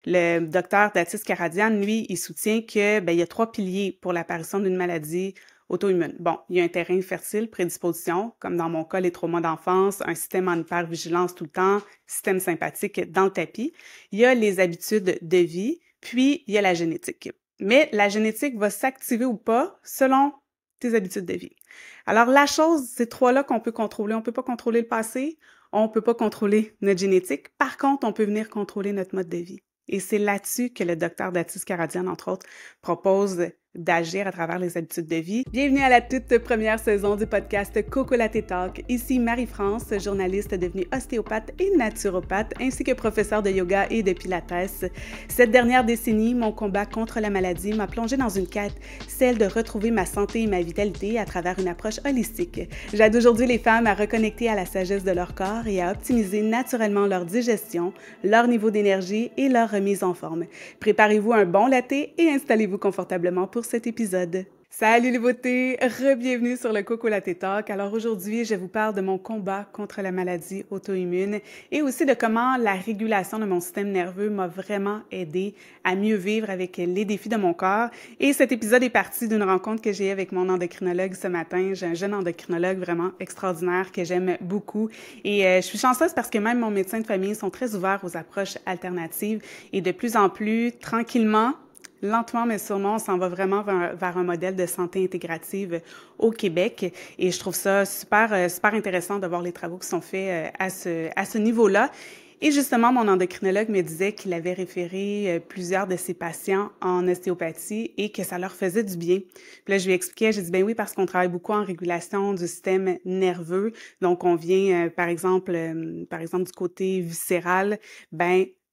Le docteur Datis Karadzian, lui, il soutient que il y a 3 piliers pour l'apparition d'une maladie auto-immune. Bon, il y a un terrain fertile, prédisposition, comme dans mon cas, les traumas d'enfance, un système en hypervigilance tout le temps, système sympathique dans le tapis. Il y a les habitudes de vie, puis il y a la génétique. Mais la génétique va s'activer ou pas selon tes habitudes de vie. Alors, la chose, ces trois-là qu'on peut contrôler, on peut pas contrôler le passé, on peut pas contrôler notre génétique. Par contre, on peut venir contrôler notre mode de vie. Et c'est là-dessus que le docteur Datis Karadzian, entre autres, propose d'agir à travers les habitudes de vie. Bienvenue à la toute première saison du podcast Coco Latte Talk. Ici Marie-France, journaliste devenue ostéopathe et naturopathe, ainsi que professeure de yoga et de pilates. Cette dernière décennie, mon combat contre la maladie m'a plongée dans une quête, celle de retrouver ma santé et ma vitalité à travers une approche holistique. J'aide aujourd'hui les femmes à reconnecter à la sagesse de leur corps et à optimiser naturellement leur digestion, leur niveau d'énergie et leur remise en forme. Préparez-vous un bon latte et installez-vous confortablement pour cet épisode. Salut les beautés! Re-bienvenue sur le Coco Latte Talk. Alors aujourd'hui, je vous parle de mon combat contre la maladie auto-immune et aussi de comment la régulation de mon système nerveux m'a vraiment aidé à mieux vivre avec les défis de mon corps. Et cet épisode est parti d'une rencontre que j'ai eue avec mon endocrinologue ce matin. J'ai un jeune endocrinologue vraiment extraordinaire que j'aime beaucoup. Et je suis chanceuse parce que même mon médecin de famille sont très ouverts aux approches alternatives et de plus en plus, tranquillement, lentement mais sûrement, on s'en va vraiment vers un modèle de santé intégrative au Québec et je trouve ça super intéressant de voir les travaux qui sont faits à ce niveau-là. Et justement, mon endocrinologue me disait qu'il avait référé plusieurs de ses patients en ostéopathie et que ça leur faisait du bien. Puis là, je lui expliquais, j'ai dit, ben oui, parce qu'on travaille beaucoup en régulation du système nerveux. Donc, on vient, par exemple, du côté viscéral,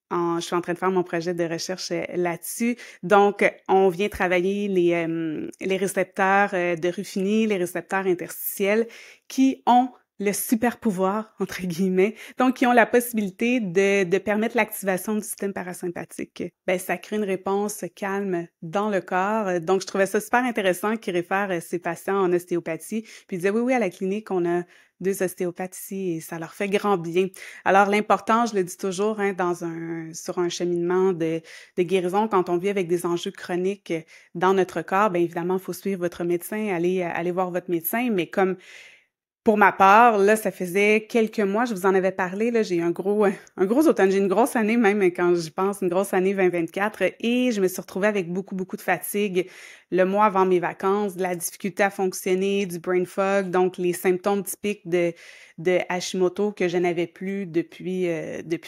je suis en train de faire mon projet de recherche là-dessus. Donc, on vient travailler les récepteurs de Ruffini, les récepteurs interstitiels qui ont le super pouvoir, entre guillemets, donc qui ont la possibilité de permettre l'activation du système parasympathique. Ça crée une réponse calme dans le corps. Donc, je trouvais ça super intéressant qu'il réfère ses patients en ostéopathie. Puis il disait, oui, à la clinique, on a 2 ostéopathes ici et ça leur fait grand bien. Alors, l'important, je le dis toujours, sur un cheminement de guérison, quand on vit avec des enjeux chroniques dans notre corps, bien évidemment, il faut suivre votre médecin, aller voir votre médecin, mais comme pour ma part, là, ça faisait quelques mois, je vous en avais parlé, là, j'ai eu un gros automne, j'ai une grosse année même quand j'y pense, une grosse année 2024 et je me suis retrouvée avec beaucoup de fatigue le mois avant mes vacances, de la difficulté à fonctionner, du brain fog, donc les symptômes typiques de Hashimoto que je n'avais plus depuis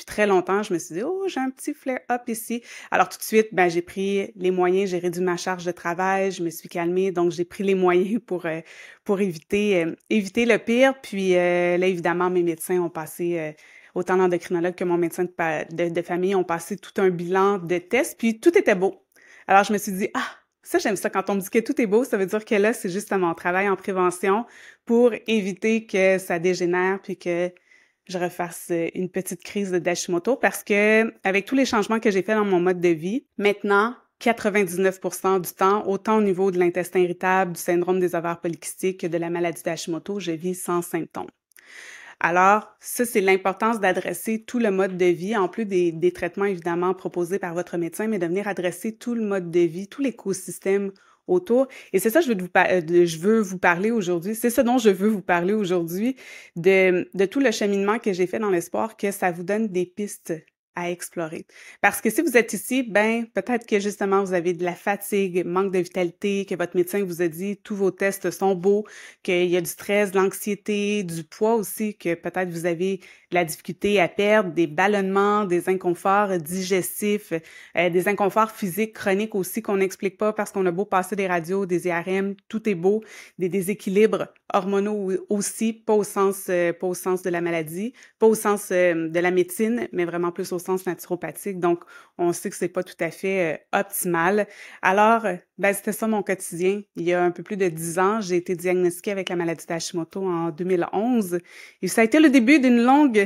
très longtemps. Je me suis dit, oh, j'ai un petit flare-up ici. Alors tout de suite, j'ai pris les moyens, j'ai réduit ma charge de travail, je me suis calmée, donc j'ai pris les moyens pour éviter le pire. Puis là, évidemment, mes médecins ont passé, autant l'endocrinologue que mon médecin de famille ont passé tout un bilan de tests, puis tout était beau. Alors, je me suis dit, ah, ça, j'aime ça. Quand on me dit que tout est beau, ça veut dire que là, c'est justement mon travail en prévention pour éviter que ça dégénère puis que je refasse une petite crise d'Hashimoto parce que avec tous les changements que j'ai faits dans mon mode de vie, maintenant, 99% du temps, autant au niveau de l'intestin irritable, du syndrome des ovaires polykystiques que de la maladie d'Hashimoto, je vis sans symptômes. Alors, ça, c'est l'importance d'adresser tout le mode de vie, en plus des traitements évidemment proposés par votre médecin, mais de venir adresser tout le mode de vie, tout l'écosystème autour. Et c'est ça que je veux vous parler aujourd'hui. C'est ce dont je veux vous parler aujourd'hui, de tout le cheminement que j'ai fait dans l'espoir que ça vous donne des pistes à explorer. Parce que si vous êtes ici, peut-être que justement vous avez de la fatigue, manque de vitalité, que votre médecin vous a dit tous vos tests sont beaux, qu'il y a du stress, de l'anxiété, du poids aussi, que peut-être vous avez de la difficulté à perdre, des ballonnements, des inconforts digestifs, des inconforts physiques chroniques aussi qu'on n'explique pas parce qu'on a beau passer des radios, des IRM, tout est beau, des déséquilibres hormonaux aussi, pas au sens de la maladie, pas au sens de la médecine, mais vraiment plus au sens naturopathique. Donc, on sait que c'est pas tout à fait optimal. Alors, c'était ça mon quotidien. Il y a un peu plus de 10 ans, j'ai été diagnostiquée avec la maladie d'Hashimoto en 2011. Et ça a été le début d'une longue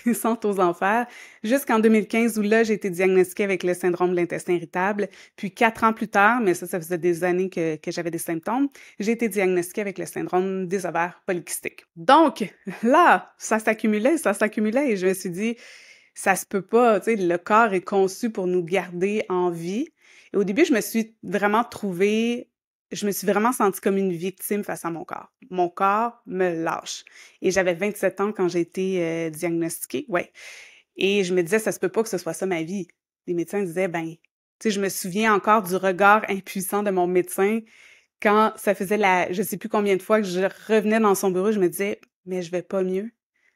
descente aux enfers jusqu'en 2015 où là, j'ai été diagnostiquée avec le syndrome de l'intestin irritable. Puis 4 ans plus tard, mais ça faisait des années que j'avais des symptômes, j'ai été diagnostiquée avec le syndrome des ovaires polykystiques. Donc, là, ça s'accumulait et je me suis dit, ça se peut pas, tu sais, le corps est conçu pour nous garder en vie. Et au début, je me suis vraiment sentie comme une victime face à mon corps. Mon corps me lâche. Et j'avais 27 ans quand j'ai été diagnostiquée, ouais. Et je me disais, ça se peut pas que ce soit ça ma vie. Les médecins disaient, ben, tu sais, je me souviens encore du regard impuissant de mon médecin quand ça faisait je sais plus combien de fois que je revenais dans son bureau, je me disais, mais je vais pas mieux.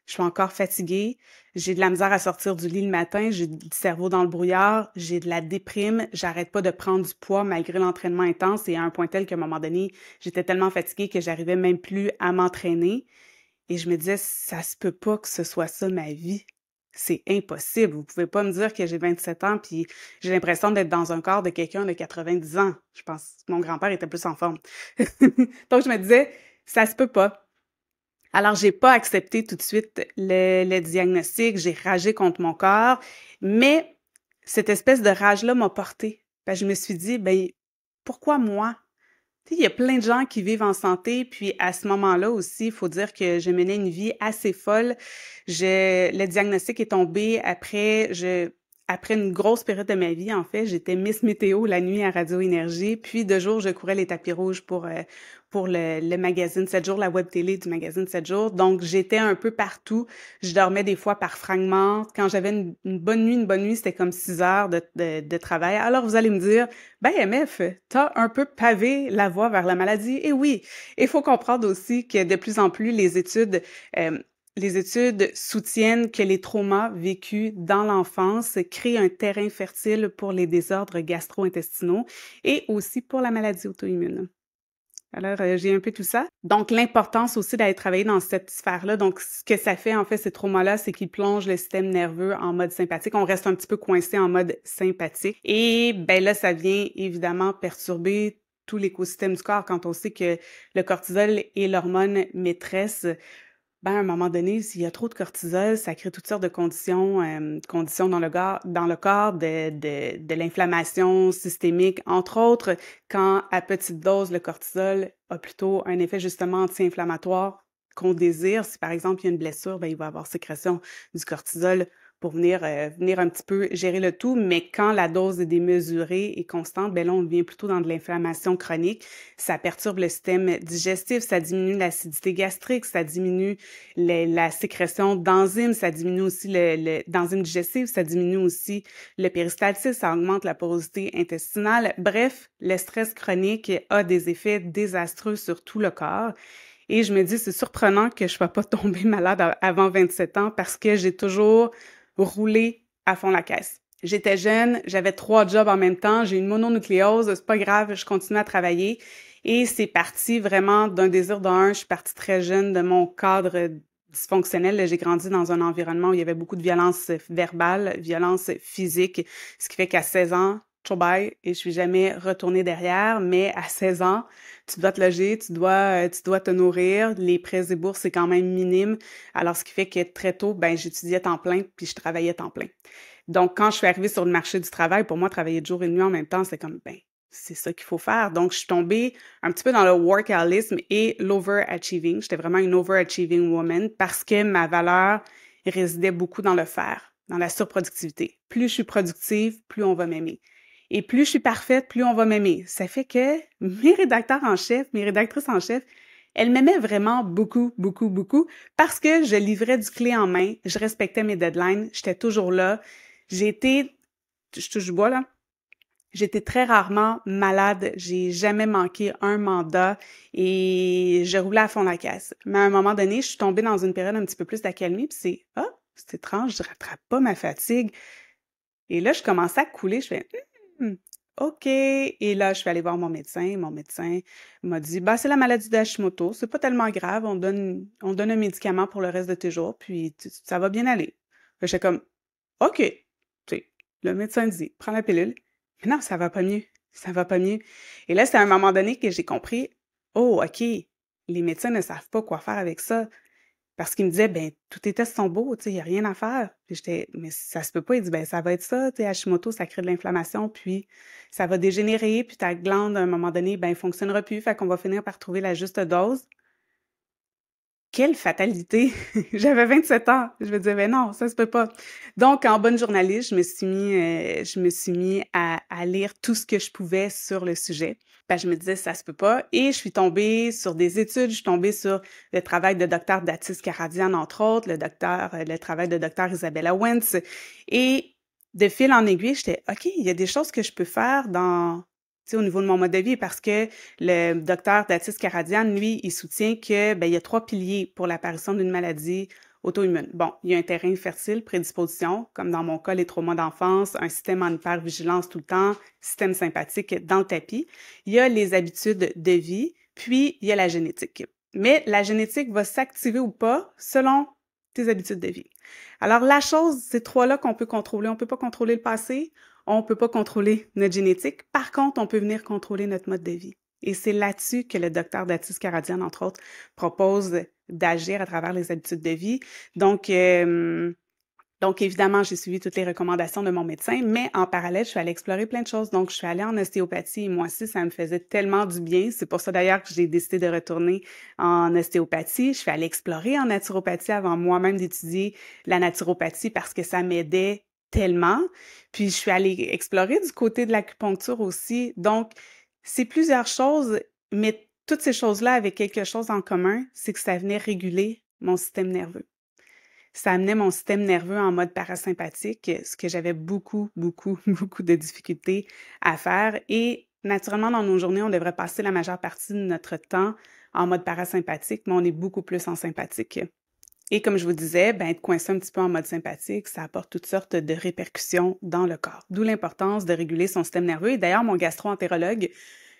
Je suis encore fatiguée. J'ai de la misère à sortir du lit le matin. J'ai du cerveau dans le brouillard. J'ai de la déprime. J'arrête pas de prendre du poids malgré l'entraînement intense et à un point tel qu'à un moment donné, j'étais tellement fatiguée que j'arrivais même plus à m'entraîner. Et je me disais, ça se peut pas que ce soit ça ma vie. C'est impossible. Vous pouvez pas me dire que j'ai 27 ans puis j'ai l'impression d'être dans un corps de quelqu'un de 90 ans. Je pense que mon grand-père était plus en forme. Donc, je me disais, ça se peut pas. Alors, j'ai pas accepté tout de suite le diagnostic. J'ai ragé contre mon corps. Mais cette espèce de rage-là m'a portée. Je me suis dit, ben, pourquoi moi? Tu sais, il y a plein de gens qui vivent en santé, puis à ce moment-là aussi, il faut dire que je menais une vie assez folle. Le diagnostic est tombé après une grosse période de ma vie, en fait. J'étais Miss Météo la nuit à Radio Énergie, puis de jour, je courais les tapis rouges pour le magazine 7 jours, la web télé du magazine 7 jours. Donc, j'étais un peu partout. Je dormais des fois par fragments. Quand j'avais une bonne nuit, c'était comme 6 heures de travail. Alors, vous allez me dire, ben, MF, t'as un peu pavé la voie vers la maladie. Et oui, il faut comprendre aussi que de plus en plus, les études soutiennent que les traumas vécus dans l'enfance créent un terrain fertile pour les désordres gastro-intestinaux et aussi pour la maladie auto-immune. Alors, j'ai un peu tout ça. Donc, l'importance aussi d'aller travailler dans cette sphère-là. Donc, ce que ça fait, en fait, ces traumas-là, c'est qu'ils plongent le système nerveux en mode sympathique. On reste un petit peu coincé en mode sympathique. Et ben là, ça vient évidemment perturber tout l'écosystème du corps quand on sait que le cortisol est l'hormone maîtresse. Ben, à un moment donné, s'il y a trop de cortisol, ça crée toutes sortes de conditions dans le corps, de l'inflammation systémique, entre autres, quand à petite dose, le cortisol a plutôt un effet justement anti-inflammatoire qu'on désire. Si par exemple il y a une blessure, ben, il va y avoir sécrétion du cortisol pour venir un petit peu gérer le tout, mais quand la dose est démesurée et constante, ben là, on devient plutôt dans de l'inflammation chronique. Ça perturbe le système digestif, ça diminue l'acidité gastrique, ça diminue la sécrétion d'enzymes, ça diminue aussi d'enzymes digestives, ça diminue aussi le péristaltisme, ça augmente la porosité intestinale. Bref, le stress chronique a des effets désastreux sur tout le corps. Et je me dis, c'est surprenant que je ne sois pas tombée malade avant 27 ans parce que j'ai toujours roulé à fond la caisse. J'étais jeune, j'avais 3 jobs en même temps, j'ai une mononucléose, c'est pas grave, je continue à travailler. Et c'est parti vraiment d'un désir d'un. Je suis partie très jeune de mon cadre dysfonctionnel. J'ai grandi dans un environnement où il y avait beaucoup de violence verbale, violence physique, ce qui fait qu'à 16 ans, ciao bye, et je suis jamais retournée derrière, mais à 16 ans, tu dois te loger, tu dois te nourrir, les prêts et bourses, c'est quand même minime. Alors, ce qui fait que très tôt, ben, j'étudiais temps plein, puis je travaillais temps plein. Donc, quand je suis arrivée sur le marché du travail, pour moi, travailler de jour et de nuit en même temps, c'est comme, ben, c'est ça qu'il faut faire. Donc, je suis tombée un petit peu dans le workaholisme et l'overachieving. J'étais vraiment une overachieving woman parce que ma valeur résidait beaucoup dans le faire, dans la surproductivité. Plus je suis productive, plus on va m'aimer. Et plus je suis parfaite, plus on va m'aimer. Ça fait que mes rédacteurs en chef, mes rédactrices en chef, elles m'aimaient vraiment beaucoup, beaucoup, beaucoup parce que je livrais du clé en main, je respectais mes deadlines, j'étais toujours là. Je touche du bois là, j'étais très rarement malade, j'ai jamais manqué un mandat et je roulais à fond la caisse. Mais à un moment donné, je suis tombée dans une période un petit peu plus d'accalmie, puis c'est étrange, je rattrape pas ma fatigue. Et là, je commençais à couler, je fais «Hmm, OK». Et là, je suis allée voir mon médecin. Mon médecin m'a dit bah, c'est la maladie d'Hashimoto, c'est pas tellement grave, on donne un médicament pour le reste de tes jours, puis ça va bien aller. J'étais comme OK. Tu sais, le médecin dit prends la pilule. Mais non, ça va pas mieux. Ça va pas mieux. Et là, c'est à un moment donné que j'ai compris oh, OK, les médecins ne savent pas quoi faire avec ça. Parce qu'il me disait, ben, tous tes tests sont beaux, tu sais, il n'y a rien à faire. Puis j'étais, mais ça se peut pas. Il dit, ben, ça va être ça, tu sais, Hashimoto, ça crée de l'inflammation, puis ça va dégénérer, puis ta glande, à un moment donné, ben, fonctionnera plus, fait qu'on va finir par trouver la juste dose. quelle fatalité! J'avais 27 ans. Je me disais: «Ben non, ça se peut pas». Donc en bonne journaliste, je me suis mis à lire tout ce que je pouvais sur le sujet. Je me disais: «Ça se peut pas» et je suis tombée sur des études, je suis tombée sur le travail de docteur Datis Karadzian, entre autres, le travail de docteur Isabella Wentz et de fil en aiguille, j'étais: «OK, il y a des choses que je peux faire dans tu sais, au niveau de mon mode de vie» parce que le docteur Datis Karadzian, lui, il soutient que, il y a 3 piliers pour l'apparition d'une maladie auto-immune. Bon, il y a un terrain fertile, prédisposition, comme dans mon cas, les traumas d'enfance, un système en hypervigilance tout le temps, système sympathique dans le tapis. Il y a les habitudes de vie, puis il y a la génétique. Mais la génétique va s'activer ou pas selon tes habitudes de vie. Alors, la chose, ces trois-là qu'on peut contrôler. On peut pas contrôler le passé, on peut pas contrôler notre génétique. Par contre, on peut venir contrôler notre mode de vie. Et c'est là-dessus que le docteur Datis Karadzian, entre autres, propose d'agir à travers les habitudes de vie. Donc évidemment, j'ai suivi toutes les recommandations de mon médecin, mais en parallèle, je suis allée explorer plein de choses. Donc, je suis allée en ostéopathie et moi aussi, ça me faisait tellement du bien. C'est pour ça d'ailleurs que j'ai décidé de retourner en ostéopathie. Je suis allée explorer en naturopathie avant moi-même d'étudier la naturopathie parce que ça m'aidait tellement. Puis, je suis allée explorer du côté de l'acupuncture aussi. Donc, c'est plusieurs choses, mais toutes ces choses-là avaient quelque chose en commun, c'est que ça venait réguler mon système nerveux. Ça amenait mon système nerveux en mode parasympathique, ce que j'avais beaucoup, beaucoup, beaucoup de difficultés à faire. Et naturellement, dans nos journées, on devrait passer la majeure partie de notre temps en mode parasympathique, mais on est beaucoup plus en sympathique. Et comme je vous disais, être coincé un petit peu en mode sympathique, ça apporte toutes sortes de répercussions dans le corps. D'où l'importance de réguler son système nerveux. Et d'ailleurs, mon gastro-entérologue,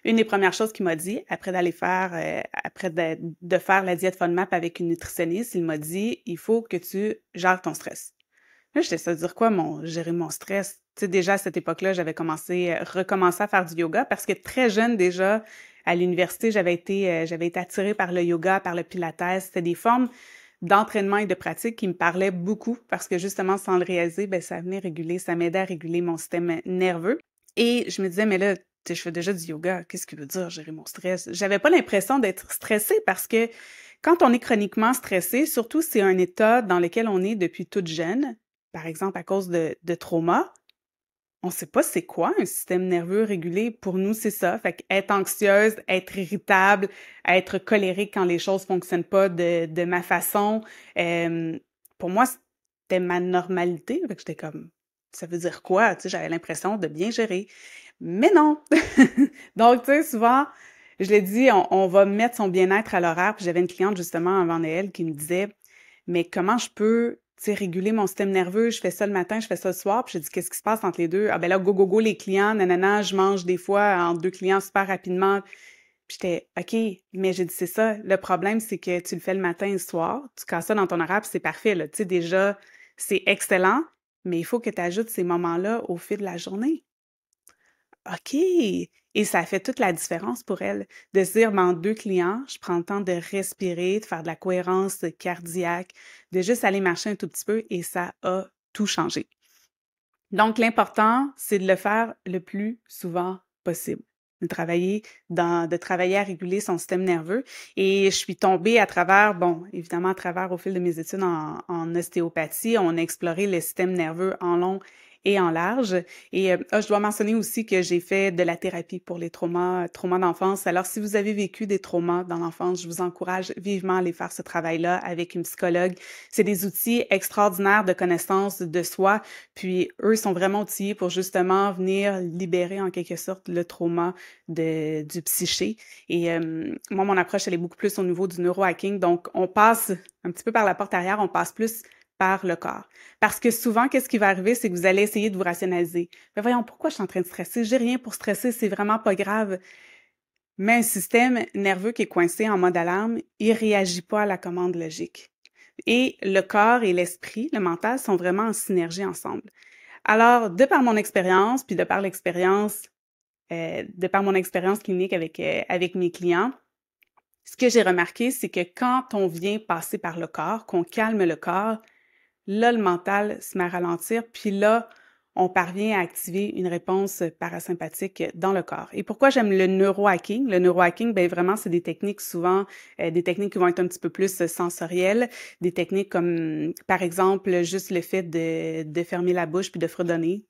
une des premières choses qu'il m'a dit, après d'aller faire, après de faire la diète FODMAP avec une nutritionniste, il m'a dit, il faut que tu gères ton stress. Là, j'étais ça veut dire quoi, gérer mon stress? Tu sais, déjà, à cette époque-là, recommencé à faire du yoga parce que très jeune, déjà, à l'université, j'avais été attirée par le yoga, par le pilates. C'était des formes d'entraînement et de pratique qui me parlaient beaucoup parce que justement, sans le réaliser, ça venait réguler, ça m'aidait à réguler mon système nerveux. Et je me disais, mais là, tu sais, je fais déjà du yoga, qu'est-ce que veut dire gérer mon stress? J'avais pas l'impression d'être stressée parce que quand on est chroniquement stressé, surtout si c'est un état dans lequel on est depuis toute jeune, par exemple à cause de traumas, on sait pas c'est quoi un système nerveux régulé. Pour nous, c'est ça. Fait qu'être anxieuse, être irritable, être colérique quand les choses fonctionnent pas de ma façon, pour moi, c'était ma normalité. Fait que j'étais comme, ça veut dire quoi? Tu sais, j'avais l'impression de bien gérer. Mais non! Donc, tu sais, souvent, je l'ai dit, on va mettre son bien-être à l'horaire. Puis j'avais une cliente justement avant Noël qui me disait, mais comment je peux, tu sais, réguler mon système nerveux? Je fais ça le matin, je fais ça le soir. Puis j'ai dit, qu'est-ce qui se passe entre les deux? Ah ben là, go, go, go, les clients, nanana, je mange des fois entre deux clients super rapidement. Puis j'étais, OK, mais j'ai dit, c'est ça. Le problème, c'est que tu le fais le matin et le soir. Tu casses ça dans ton horaire, puis c'est parfait, là. Tu sais, déjà, c'est excellent, mais il faut que tu ajoutes ces moments-là au fil de la journée. OK! Et ça fait toute la différence pour elle de se dire, en 2 clients, je prends le temps de respirer, de faire de la cohérence cardiaque, de juste aller marcher un tout petit peu et ça a tout changé. Donc l'important, c'est de le faire le plus souvent possible, de travailler à réguler son système nerveux et je suis tombée à travers, bon, évidemment à travers au fil de mes études en ostéopathie, on a exploré le système nerveux en long et en large. Et je dois mentionner aussi que j'ai fait de la thérapie pour les traumas d'enfance. Alors, si vous avez vécu des traumas dans l'enfance, je vous encourage vivement à aller faire ce travail-là avec une psychologue. C'est des outils extraordinaires de connaissance de soi. Puis, eux sont vraiment outillés pour justement venir libérer en quelque sorte le trauma du psyché. Et moi, mon approche, elle est beaucoup plus au niveau du neurohacking. Donc, on passe un petit peu par la porte arrière, on passe plus par le corps. Parce que souvent, qu'est-ce qui va arriver, c'est que vous allez essayer de vous rationaliser. Mais voyons, pourquoi je suis en train de stresser? J'ai rien pour stresser, c'est vraiment pas grave. Mais un système nerveux qui est coincé en mode alarme, il réagit pas à la commande logique. Et le corps et l'esprit, le mental, sont vraiment en synergie ensemble. Alors, de par mon expérience, puis de par mon expérience clinique avec mes clients, ce que j'ai remarqué, c'est que quand on vient passer par le corps, qu'on calme le corps, là, le mental se met à ralentir, puis là, on parvient à activer une réponse parasympathique dans le corps. Et pourquoi j'aime le neurohacking? Le neurohacking, ben vraiment, c'est des techniques souvent, des techniques qui vont être un petit peu plus sensorielles, des techniques comme, par exemple, juste le fait de fermer la bouche puis de fredonner.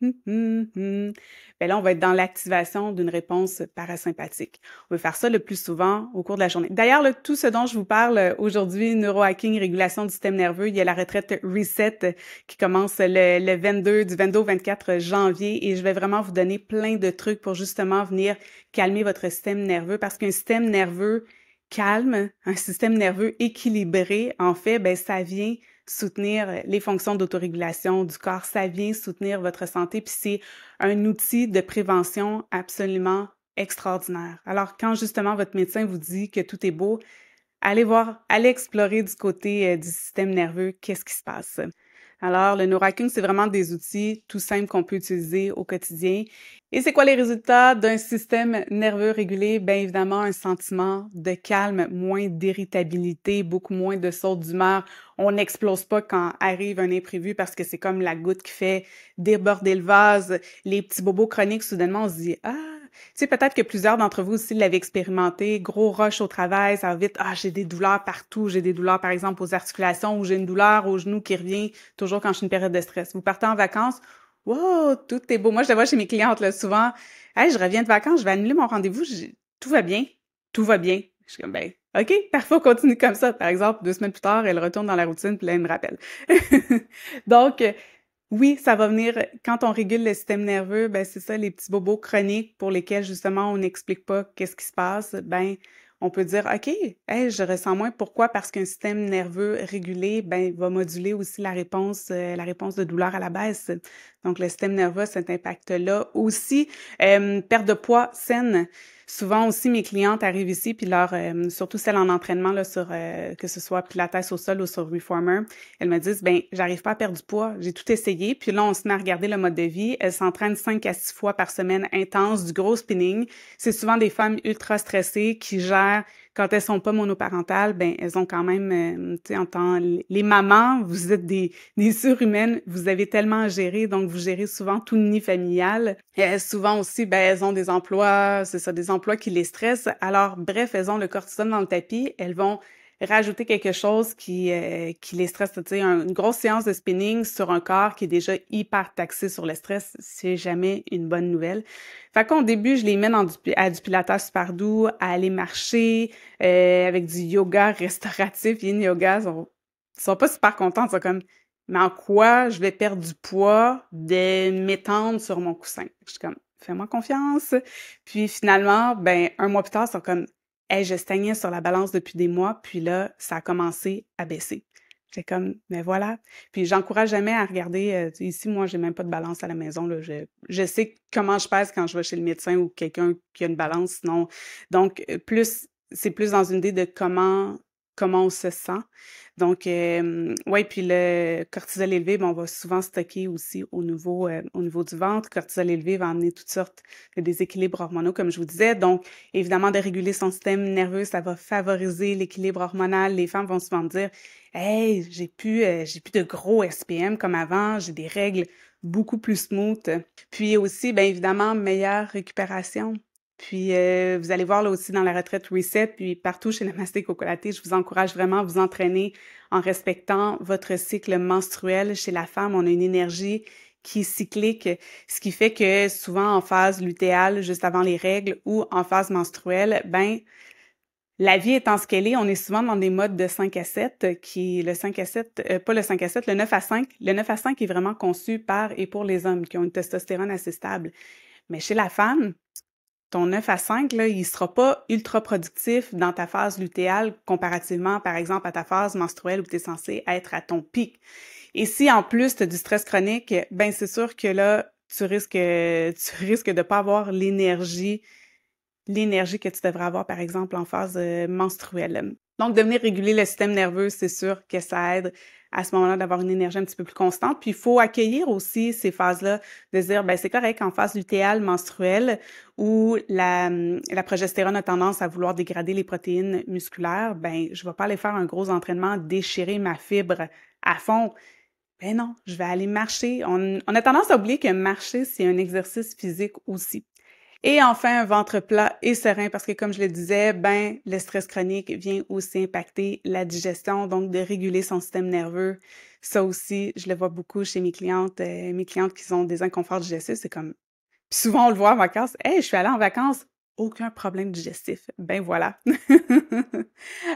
Ben là, on va être dans l'activation d'une réponse parasympathique. On veut faire ça le plus souvent au cours de la journée. D'ailleurs, là, tout ce dont je vous parle aujourd'hui, neurohacking, régulation du système nerveux, il y a la retraite Reset qui commence le 22, du 22 au 24 janvier et je vais vraiment vous donner plein de trucs pour justement venir calmer votre système nerveux parce qu'un système nerveux calme, un système nerveux équilibré, en fait, ben ça vient soutenir les fonctions d'autorégulation du corps, ça vient soutenir votre santé, puis c'est un outil de prévention absolument extraordinaire. Alors, quand justement votre médecin vous dit que tout est beau, allez voir, allez explorer du côté du système nerveux, qu'est-ce qui se passe. Alors, le neurohacking, c'est vraiment des outils tout simples qu'on peut utiliser au quotidien. Et c'est quoi les résultats d'un système nerveux régulé? Bien évidemment, un sentiment de calme, moins d'irritabilité, beaucoup moins de sautes d'humeur. On n'explose pas quand arrive un imprévu parce que c'est comme la goutte qui fait déborder le vase. Les petits bobos chroniques, soudainement, on se dit « Ah! » Tu sais, peut-être que plusieurs d'entre vous aussi l'avaient expérimenté. Gros rush au travail, ça va vite. Ah, j'ai des douleurs partout. J'ai des douleurs, par exemple, aux articulations ou j'ai une douleur au genou qui revient toujours quand je suis une période de stress. Vous partez en vacances. Wow, tout est beau. Moi, je le vois chez mes clientes, là, souvent. Hey, je reviens de vacances, je vais annuler mon rendez-vous. Tout va bien. Tout va bien. Je suis comme, ben, OK, parfois, on continue comme ça. Par exemple, 2 semaines plus tard, elle retourne dans la routine, puis là, elle me rappelle. Donc, oui, ça va venir quand on régule le système nerveux, ben c'est ça, les petits bobos chroniques pour lesquels justement on n'explique pas qu'est-ce qui se passe, ben on peut dire OK, hey, je ressens moins. Pourquoi? Parce qu'un système nerveux régulé, ben va moduler aussi la réponse de douleur à la baisse. Donc le système nerveux, cet impact-là aussi. Perte de poids saine. Souvent aussi, mes clientes arrivent ici, puis surtout celles en entraînement là, sur que ce soit Pilates au sol ou sur Reformer, elles me disent, ben, j'arrive pas à perdre du poids, j'ai tout essayé, puis là, on se met à regarder le mode de vie. Elles s'entraînent 5 à 6 fois par semaine intense, du gros spinning. C'est souvent des femmes ultra stressées qui gèrent, quand elles sont pas monoparentales, ben, elles ont quand même, tu sais, en tant, les mamans, vous êtes des surhumaines, vous avez tellement à gérer, donc vous gérez souvent tout le nid familial. Et souvent aussi, ben, elles ont des emplois, c'est ça, des emplois qui les stressent. Alors, bref, elles ont le cortisol dans le tapis, elles vont rajouter quelque chose qui les stresse, tu sais, une grosse séance de spinning sur un corps qui est déjà hyper taxé sur le stress, c'est jamais une bonne nouvelle. Fait qu'au début, je les mène à du pilates super doux, à aller marcher, avec du yoga restauratif, yin yoga, sont pas super contentes, c'est comme, mais en quoi je vais perdre du poids de m'étendre sur mon coussin? Je suis comme, fais-moi confiance. Puis finalement, ben, un mois plus tard, c'est comme, hey, je stagnais sur la balance depuis des mois, puis là, ça a commencé à baisser. J'étais comme, mais voilà. Puis j'encourage jamais à regarder. Ici, moi, j'ai même pas de balance à la maison. Là. Je sais comment je pèse quand je vais chez le médecin ou quelqu'un qui a une balance. Sinon, donc c'est plus dans une idée de comment on se sent. Donc, ouais, puis le cortisol élevé, ben, on va souvent stocker aussi au niveau du ventre. Cortisol élevé va amener toutes sortes de déséquilibres hormonaux, comme je vous disais. Donc, évidemment, de réguler son système nerveux, ça va favoriser l'équilibre hormonal. Les femmes vont souvent me dire, hey, j'ai plus de gros SPM comme avant, j'ai des règles beaucoup plus smooth. Puis aussi, bien évidemment, meilleure récupération. Puis, vous allez voir là aussi dans la retraite Reset, puis partout chez Namasté Cocolaté, je vous encourage vraiment à vous entraîner en respectant votre cycle menstruel. Chez la femme, on a une énergie qui est cyclique, ce qui fait que souvent en phase lutéale, juste avant les règles, ou en phase menstruelle, ben la vie étant ce qu'elle est, on est souvent dans des modes de 5 à 7, qui le 5 à 7, pas le 5 à 7, le 9 à 5. Le 9 à 5 est vraiment conçu par et pour les hommes qui ont une testostérone assez stable. Mais chez la femme, ton 9 à 5, là, il sera pas ultra productif dans ta phase lutéale comparativement, par exemple, à ta phase menstruelle où tu es censé être à ton pic. Et si en plus tu as du stress chronique, ben c'est sûr que là, tu risques de pas avoir l'énergie que tu devrais avoir, par exemple, en phase menstruelle. Donc, de venir réguler le système nerveux, c'est sûr que ça aide à ce moment-là d'avoir une énergie un petit peu plus constante. Puis, il faut accueillir aussi ces phases-là, de se dire, ben c'est correct, en phase lutéale, menstruelle, où la progestérone a tendance à vouloir dégrader les protéines musculaires, ben je vais pas aller faire un gros entraînement, déchirer ma fibre à fond. Ben non, je vais aller marcher. On a tendance à oublier que marcher, c'est un exercice physique aussi. Et enfin, un ventre plat et serein parce que comme je le disais, ben le stress chronique vient aussi impacter la digestion, donc de réguler son système nerveux. Ça aussi, je le vois beaucoup chez mes clientes qui ont des inconforts digestifs, c'est comme puis souvent on le voit en vacances: «Hey, je suis allée en vacances, aucun problème digestif». Ben voilà.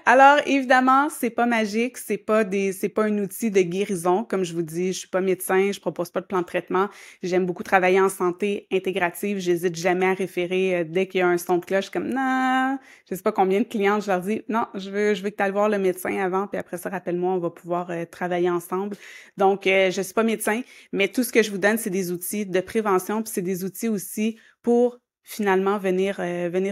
Alors évidemment, c'est pas magique, c'est pas un outil de guérison. Comme je vous dis, je suis pas médecin, je propose pas de plan de traitement. J'aime beaucoup travailler en santé intégrative. J'hésite jamais à référer dès qu'il y a un son de cloche, comme non, je sais pas combien de clientes je leur dis non, je veux que tu ailles voir le médecin avant, puis après ça, rappelle-moi, on va pouvoir travailler ensemble. Donc, je suis pas médecin, mais tout ce que je vous donne, c'est des outils de prévention, puis c'est des outils aussi pour finalement venir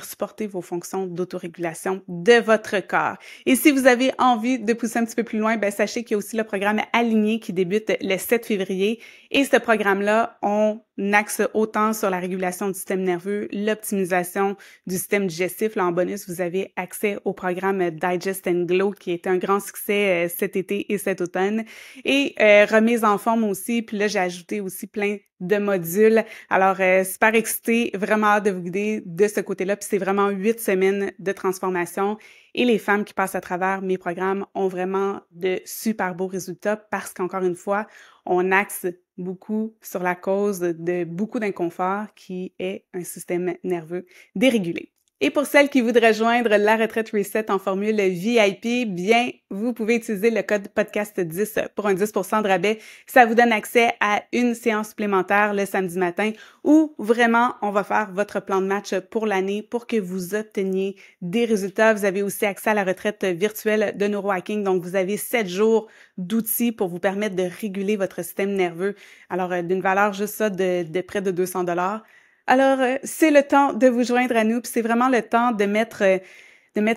supporter vos fonctions d'autorégulation de votre corps. Et si vous avez envie de pousser un petit peu plus loin, ben sachez qu'il y a aussi le programme Aligné qui débute le 7 février. Et ce programme-là, on axe autant sur la régulation du système nerveux, l'optimisation du système digestif. Là, en bonus, vous avez accès au programme Digest and Glow qui a été un grand succès cet été et cet automne. Et remise en forme aussi. Puis là, j'ai ajouté aussi plein de modules. Alors, super excitée, vraiment hâte de vous guider de ce côté-là. Puis c'est vraiment 8 semaines de transformation. Et les femmes qui passent à travers mes programmes ont vraiment de super beaux résultats parce qu'encore une fois, on axe beaucoup sur la cause de beaucoup d'inconfort qui est un système nerveux dérégulé. Et pour celles qui voudraient joindre la retraite Reset en formule VIP, bien, vous pouvez utiliser le code podcast10 pour un 10% de rabais. Ça vous donne accès à une séance supplémentaire le samedi matin où vraiment on va faire votre plan de match pour l'année pour que vous obteniez des résultats. Vous avez aussi accès à la retraite virtuelle de neurohacking. Donc, vous avez 7 jours d'outils pour vous permettre de réguler votre système nerveux. Alors, d'une valeur juste ça de près de 200 $. Alors, c'est le temps de vous joindre à nous, puis c'est vraiment le temps de mettre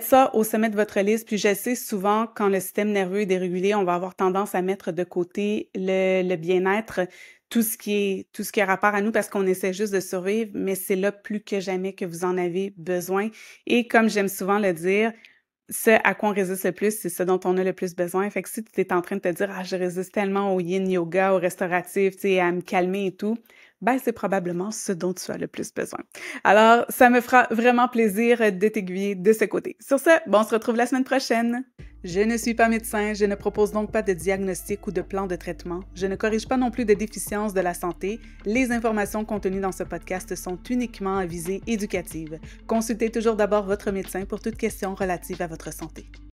ça au sommet de votre liste. Puis je sais souvent, quand le système nerveux est dérégulé, on va avoir tendance à mettre de côté le bien-être, tout ce qui a rapport à nous parce qu'on essaie juste de survivre, mais c'est là plus que jamais que vous en avez besoin. Et comme j'aime souvent le dire, ce à quoi on résiste le plus, c'est ce dont on a le plus besoin. Fait que si tu es en train de te dire « Ah, je résiste tellement au yin yoga, au restauratif, tu sais, à me calmer et tout », ben c'est probablement ce dont tu as le plus besoin. Alors, ça me fera vraiment plaisir de t'aiguiller de ce côté. Sur ce, bon, on se retrouve la semaine prochaine. Je ne suis pas médecin, je ne propose donc pas de diagnostic ou de plan de traitement. Je ne corrige pas non plus de déficiences de la santé. Les informations contenues dans ce podcast sont uniquement à visée éducative. Consultez toujours d'abord votre médecin pour toute question relative à votre santé.